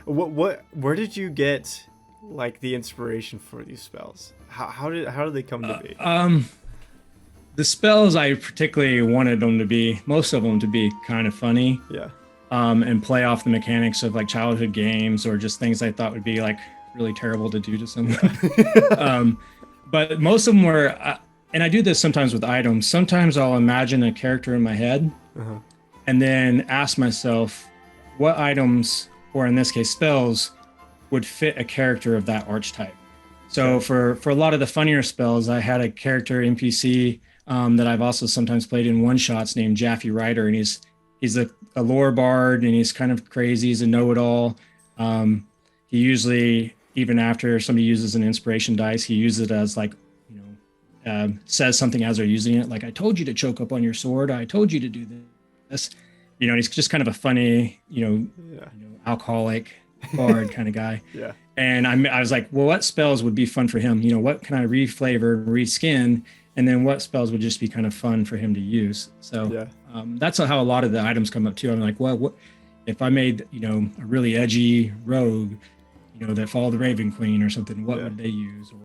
Where did you get like the inspiration for these spells? How did they come to be? The spells I particularly wanted them to be, most of them to be kind of funny, Yeah. and play off the mechanics of like childhood games or just things I thought would be like really terrible to do to someone. Yeah. But most of them were, and I do this sometimes with items. Sometimes I'll imagine a character in my head Uh-huh. and then ask myself what items, or in this case, spells, would fit a character of that archetype. So Okay. for a lot of the funnier spells, I had a character NPC that I've also sometimes played in one shots named Jaffe Ryder, and he's a lore bard, and he's kind of crazy. He's a know-it-all. He usually, even after somebody uses an inspiration dice, he uses it as like, you know, says something as they're using it, like "I told you to choke up on your sword. I told you to do this." You know, and he's just kind of a funny, Yeah. alcoholic bard kind of guy. Yeah. And I was like, well, what spells would be fun for him? You know, what can I reflavor, reskin, and then what spells would just be kind of fun for him to use? So Yeah. that's how a lot of the items come up too. I'm like, well, what if I made, a really edgy rogue, that followed the Raven Queen or something? What Yeah. would they use?